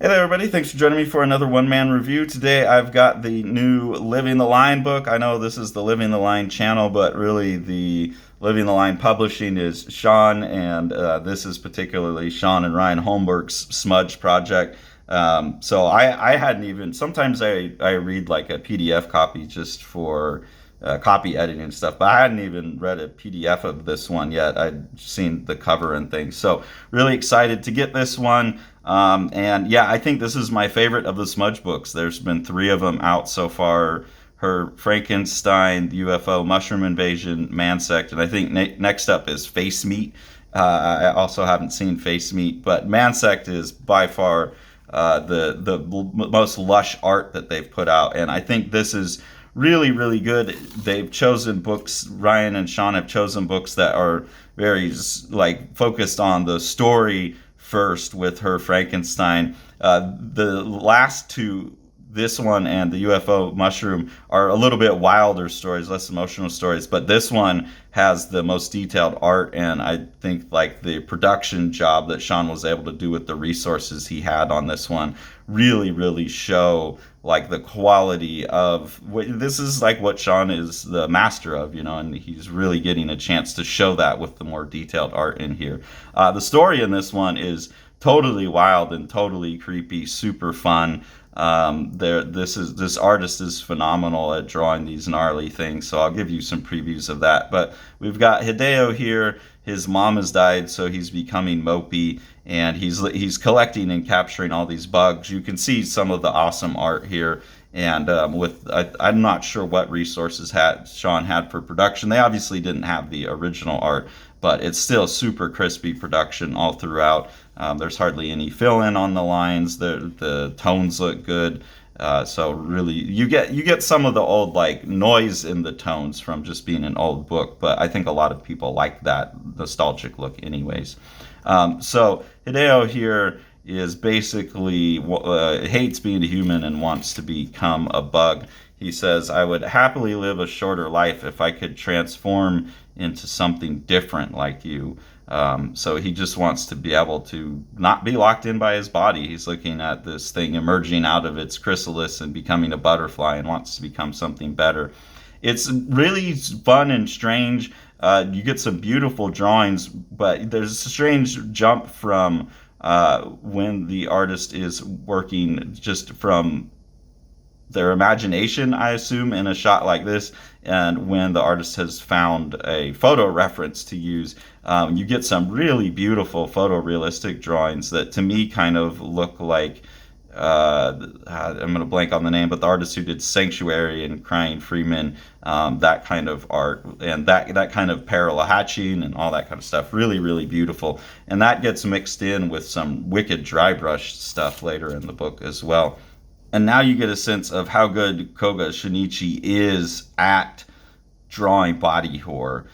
Hey there, everybody. Thanks for joining me for another one-man review. Today I've got the new Living the Line book. I know this is the Living the Line channel, but really the Living the Line publishing is Sean, and this is particularly Sean and Ryan Holmberg's Smudge project. So I hadn't even, sometimes I read like a PDF copy just for copy editing and stuff, but I hadn't even read a PDF of this one yet. I'd seen the cover and things. So really excited to get this one. And yeah, I think this is my favorite of the Smudge books. There's been 3 of them out so far. Her Frankenstein, UFO, Mushroom Invasion, Mansect, and I think next up is Face Meat. I also haven't seen Face Meat, but Mansect is by far the most lush art that they've put out, and I think this is really good. They've chosen books, Ryan and Sean have chosen books that are very like focused on the story first with Her Frankenstein. The last 2, this one and the UFO Mushroom, are a little bit wilder stories, less emotional stories, but this one has the most detailed art, and I think like the production job that Sean was able to do with the resources he had on this one really show like the quality of this is like what Sean is the master of, and he's really getting a chance to show that with the more detailed art in here. The story in this one is totally wild and totally creepy, super fun. This artist is phenomenal at drawing these gnarly things, so I'll give you some previews of that. But we've got Hideo here. His mom has died, so he's becoming mopey, and he's collecting and capturing all these bugs. You can see some of the awesome art here, and I'm not sure what resources Sean had for production. They obviously didn't have the original art, but it's still super crispy production all throughout. There's hardly any fill-in on the lines. The tones look good. So really, you get some of the old like noise in the tones from just being an old book, but I think a lot of people like that nostalgic look anyways. So Hideo here is basically hates being a human and wants to become a bug. He says, "I would happily live a shorter life if I could transform into something different like you." So he just wants to be able to not be locked in by his body. He's looking at this thing emerging out of its chrysalis and becoming a butterfly and wants to become something better. It's really fun and strange. You get some beautiful drawings, but there's a strange jump from when the artist is working just from their imagination, I assume, in a shot like this, and when the artist has found a photo reference to use, you get some really beautiful photorealistic drawings that to me kind of look like I'm going to blank on the name, but the artist who did Sanctuary and Crying Freeman, that kind of art and that kind of parallel hatching and all that kind of stuff, really beautiful. And that gets mixed in with some wicked dry brush stuff later in the book as well. And now you get a sense of how good Koga Schinichi is at drawing body horror.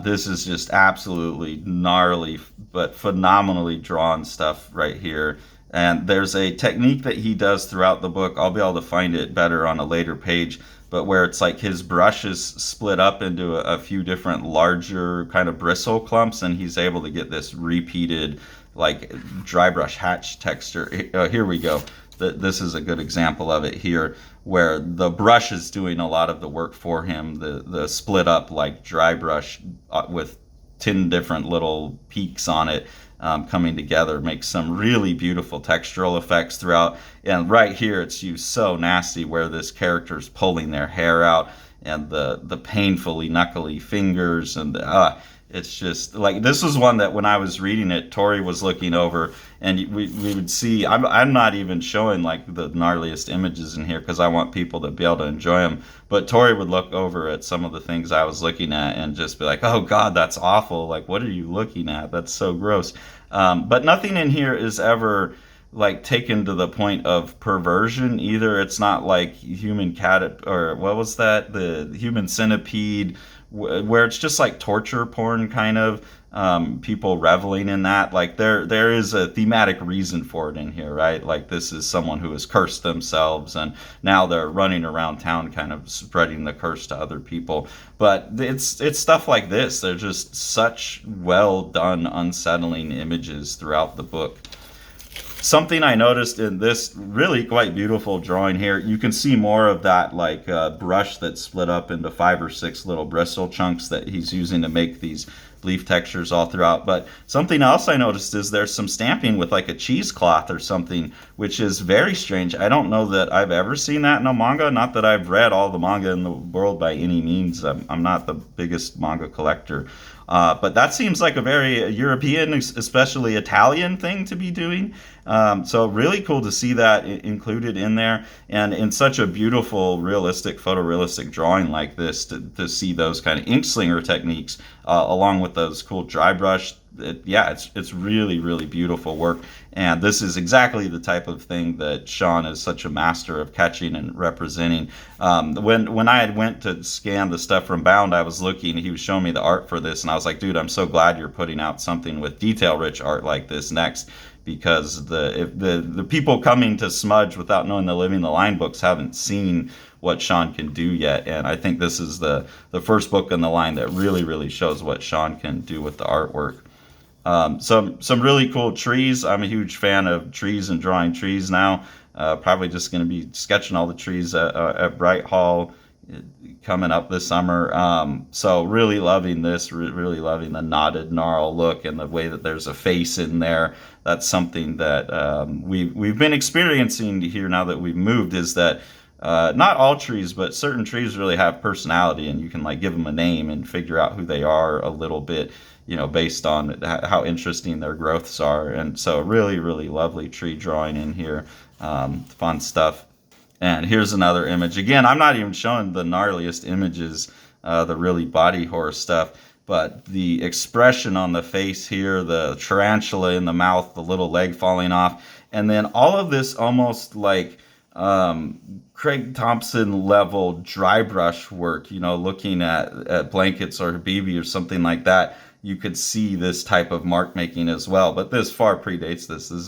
This is just absolutely gnarly but phenomenally drawn stuff right here. And there's a technique that he does throughout the book. I'll be able to find it better on a later page, but where it's like his brush is split up into a few different larger kind of bristle clumps, and he's able to get this repeated like dry brush hatch texture. Here we go. This is a good example of it here, where the brush is doing a lot of the work for him. The split up like dry brush with 10 different little peaks on it coming together makes some really beautiful textural effects throughout. And right here it's used so nasty, where this character's pulling their hair out and the painfully knuckly fingers, and it's just like, this was one that when I was reading it, Tori was looking over, and we would see, I'm not even showing like the gnarliest images in here because I want people to be able to enjoy them, but Tori would look over at some of the things I was looking at and just be like, "Oh God, that's awful. Like, what are you looking at? That's so gross." But nothing in here is ever like taken to the point of perversion either. It's not like Human Cat, or what was that, the Human Centipede, where it's just like torture porn kind of, people reveling in that. Like there is a thematic reason for it in here, right? Like this is someone who has cursed themselves and now they're running around town kind of spreading the curse to other people. But it's stuff like this. They're just such well done, unsettling images throughout the book. Something I noticed in this really quite beautiful drawing here, you can see more of that like brush that's split up into 5 or 6 little bristle chunks that he's using to make these leaf textures all throughout. But something else I noticed is there's some stamping with like a cheesecloth or something, which is very strange. I don't know that I've ever seen that in a manga. Not that I've read all the manga in the world by any means. I'm not the biggest manga collector. But that seems like a very European, especially Italian thing to be doing. So really cool to see that included in there, and in such a beautiful, realistic, photorealistic drawing like this, to see those kind of ink slinger techniques along with those cool dry brush. It's really, really beautiful work. And this is exactly the type of thing that Sean is such a master of catching and representing. When I had went to scan the stuff from Bound, I was looking, he was showing me the art for this, and I was like, dude, I'm so glad you're putting out something with detail-rich art like this next, because the people coming to Smudge without knowing the Living the Line books haven't seen what Sean can do yet. And I think this is the first book in the line that really, really shows what Sean can do with the artwork. Some really cool trees. I'm a huge fan of trees and drawing trees now. Probably just going to be sketching all the trees at Bright Hall coming up this summer. So really loving this, really loving the knotted gnarl look and the way that there's a face in there. That's something that we've been experiencing here now that we've moved, is that not all trees, but certain trees really have personality, and you can like give them a name and figure out who they are a little bit, based on how interesting their growths are. And so really, really lovely tree drawing in here. Fun stuff. And here's another image. Again, I'm not even showing the gnarliest images, the really body horror stuff, but the expression on the face here, the tarantula in the mouth, the little leg falling off, and then all of this almost like Craig Thompson level dry brush work, looking at blankets or Habibi or something like that. You could see this type of mark making as well, but this far predates this. This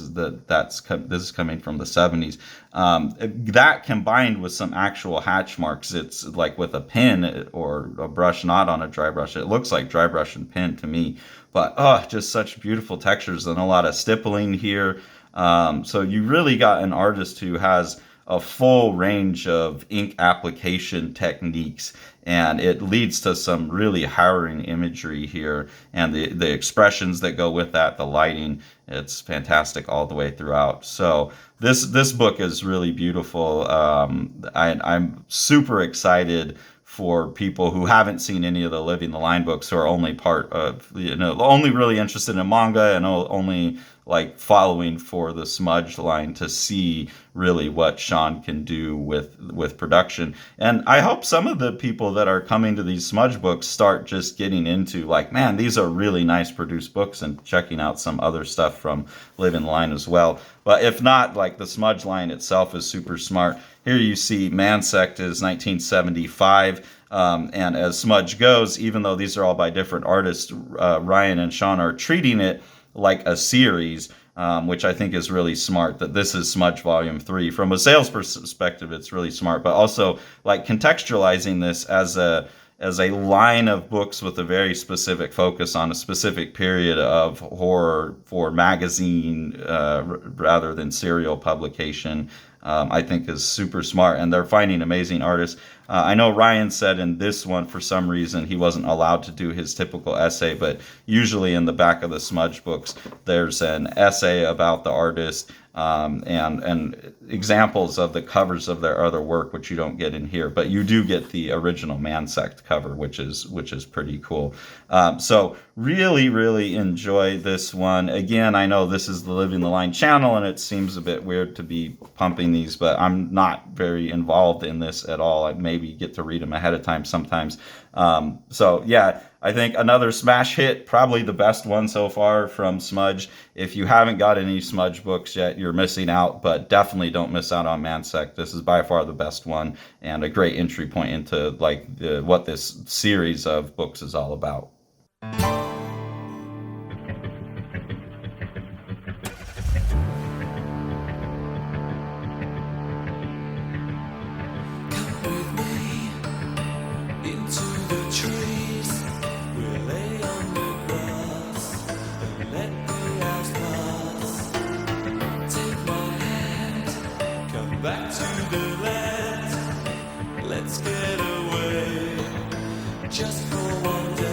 is coming from the 70s. That combined with some actual hatch marks, it's like with a pen or a brush, not on a dry brush. It looks like dry brush and pen to me, but just such beautiful textures and a lot of stippling here. So you really got an artist who has a full range of ink application techniques, and it leads to some really harrowing imagery here, and the expressions that go with that, the lighting, it's fantastic all the way throughout. So this book is really beautiful. I'm super excited for people who haven't seen any of the Living the Line books, who are only part of, only really interested in manga and only like following for the Smudge line, to see really what Sean can do with production. And I hope some of the people that are coming to these Smudge books start just getting into like, man, these are really nice produced books, and checking out some other stuff from Living the Line as well. But if not, like the Smudge line itself is super smart. Here you see Mansect is 1975. And as Smudge goes, even though these are all by different artists, Ryan and Sean are treating it like a series, which I think is really smart, that this is Smudge Volume 3. From a sales perspective, it's really smart, but also like contextualizing this as a line of books with a very specific focus on a specific period of horror for magazine rather than serial publication, I think is super smart. And they're finding amazing artists. I know Ryan said in this one, for some reason, he wasn't allowed to do his typical essay, but usually in the back of the Smudge books, there's an essay about the artist, and examples of the covers of their other work, which you don't get in here, but you do get the original Mansect cover, which is pretty cool. So really, really enjoy this one. Again, I know this is the Living the Line channel, and it seems a bit weird to be pumping these, but I'm not very involved in this at all. I maybe get to read them ahead of time sometimes. So yeah, I think another smash hit, probably the best one so far from Smudge. If you haven't got any Smudge books yet, you're missing out, but definitely don't miss out on Mansect. This is by far the best one, and a great entry point into like what this series of books is all about. Take Just go on.